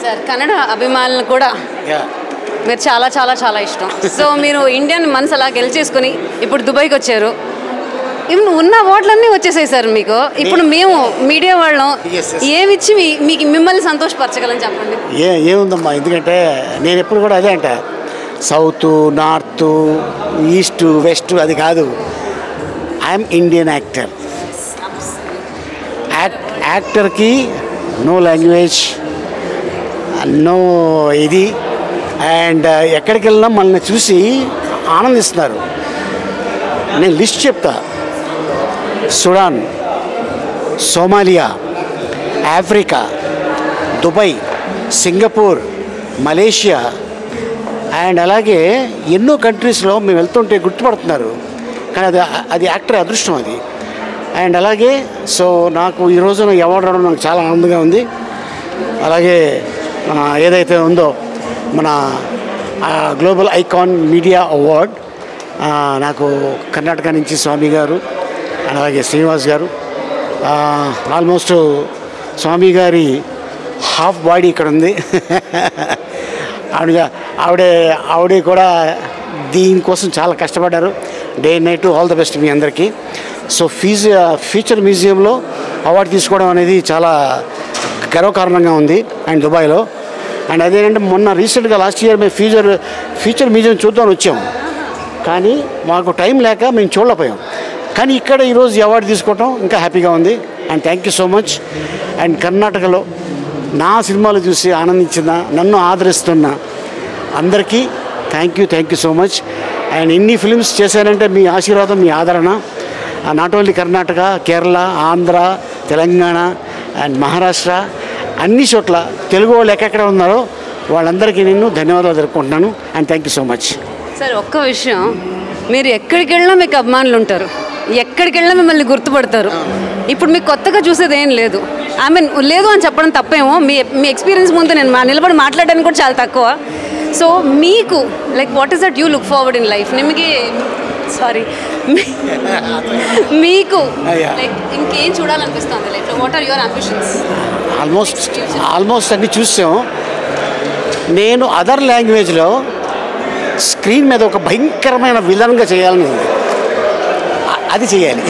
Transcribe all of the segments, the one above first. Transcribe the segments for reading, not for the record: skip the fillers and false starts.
Sir Kannada అభిమానులు కూడా మీరు చాలా చాలా చాలా ఇష్టం. సో మీరు ఇండియన్ మనసు అలా గెలిచేసుకుని ఇప్పుడు దుబాయ్కి వచ్చారు. ఇప్పుడు ఉన్న ఓట్లన్నీ వచ్చేసాయి సార్ మీకు. ఇప్పుడు మేము మీడియా వాళ్ళం ఏమిచ్చి మీకు మిమ్మల్ని సంతోషపరచగలని చెప్పండి. ఏముందమ్మా, ఎందుకంటే నేను ఎప్పుడు కూడా అదే అంట, సౌత్ నార్త్ ఈస్ట్ వెస్ట్ అది కాదు. I'm Indian actor. యాక్టర్కి నో లాంగ్వేజ్, నో ఇది. అండ్ ఎక్కడికి వెళ్ళినా మనల్ని చూసి ఆనందిస్తున్నారు. నేను లిస్ట్ చెప్తా: Sudan, Somalia, Africa, Dubai, Singapore, Malaysia and అలాగే ఎన్నో కంట్రీస్లో మేము వెళ్తుంటే గుర్తుపడుతున్నారు. కానీ అది యాక్టర్ అదృష్టం అది. అండ్ అలాగే సో నాకు ఈ రోజున అవార్డు రావడం నాకు చాలా ఆనందంగా ఉంది. అలాగే ఏదైతే ఉందో మన గ్లోబల్ ఐకాన్ మీడియా అవార్డ్ నాకు కర్ణాటక నుంచి స్వామి గారు అలాగే శ్రీనివాస్ గారు, ఆల్మోస్ట్ స్వామి గారి హాఫ్ బాడీ ఇక్కడ ఉంది. ఆవిడే కూడా దీనికోసం చాలా కష్టపడ్డారు. Day night all the best మీ అందరికీ. సో ఫ్యూచర్ మ్యూజియంలో అవార్డు తీసుకోవడం అనేది చాలా గర్వకారణంగా ఉంది అండ్ దుబాయ్లో. అండ్ అదేంటంటే మొన్న రీసెంట్గా లాస్ట్ ఇయర్ మేము ఫ్యూచర్ మ్యూజియం చూద్దామని వచ్చాము, కానీ మాకు టైం లేక మేము చూడలేకపోయాం. కానీ ఇక్కడ ఈరోజు అవార్డు తీసుకోవటం ఇంకా హ్యాపీగా ఉంది. And thank you so much. And కర్ణాటకలో నా సినిమాలు చూసి ఆనందించిన, నన్ను ఆదరిస్తున్న అందరికీ thank you so much. And ఇన్ని ఫిలిమ్స్ చేశానంటే మీ ఆశీర్వాదం, మీ ఆదరణ. Not only Karnataka, Kerala, Andhra, Telangana and Maharashtra అన్ని చోట్ల తెలుగు వాళ్ళు ఎక్కడెక్కడ ఉన్నారో వాళ్ళందరికీ నేను ధన్యవాదాలు జరుపుకుంటున్నాను. And thank you so much. Sir ఒక్క విషయం, మీరు ఎక్కడికి వెళ్ళినా మీకు అభిమానులు ఉంటారు, ఎక్కడికి వెళ్ళినా మిమ్మల్ని గుర్తుపడతారు. ఇప్పుడు మీకు కొత్తగా చూసేది ఏం లేదు. ఐ మీన్ లేదు అని చెప్పడం తప్పేమో, మీ ఎక్స్పీరియన్స్ ముందు నేను నిలబడి మాట్లాడడానికి కూడా చాలా తక్కువ. సో మీకు like what is that you look forward in life? మీకు లైక్ ఇంకేం చూడాలనిపిస్తుంది లైఫ్లో? What are your ambitions? Almost అన్ని చూసాం. నేను అదర్ లాంగ్వేజ్లో స్క్రీన్ మీద ఒక భయంకరమైన విలన్గా చేయాలని ఉంది. అది చేయాలి.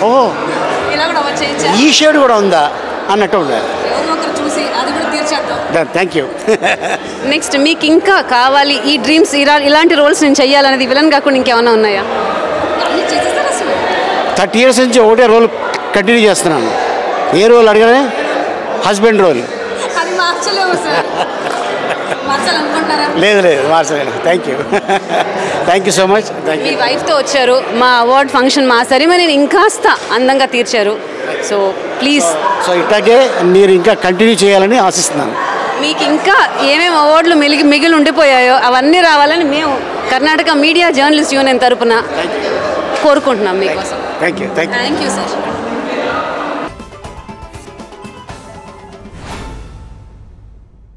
ఓ ఈ షేడ్ కూడా ఉందా అన్నట్టు ఉండాలి. Thank you. నెక్స్ట్ మీకు ఇంకా కావాలి ఈ డ్రీమ్స్, ఇలాంటి రోల్స్ నేను చెయ్యాలనేది విలన్ కాకుండా ఇంకేమైనా ఉన్నాయా? 30 years నుంచి ఒకటే రోల్ కంటిన్యూ చేస్తున్నాను. ఏ రోల్ అడగనే? Husband role. లేదు మార్చలేదు. Thank you so much. మీ వైఫ్తో వచ్చారు, మా అవార్డ్ ఫంక్షన్, మా సెరిమనీని ఇంకాస్త అందంగా తీర్చారు. సో ప్లీజ్ ఇట్లాగే మీరు ఇంకా కంటిన్యూ చేయాలని ఆశిస్తున్నాను. మీకు ఇంకా ఏమేమి అవార్డులు మిగిలి ఉండిపోయాయో అవన్నీ రావాలని మేము కర్ణాటక మీడియా జర్నలిస్ట్ యూనియన్ తరపున కోరుకుంటున్నాం మీకోసం. Thank you sir.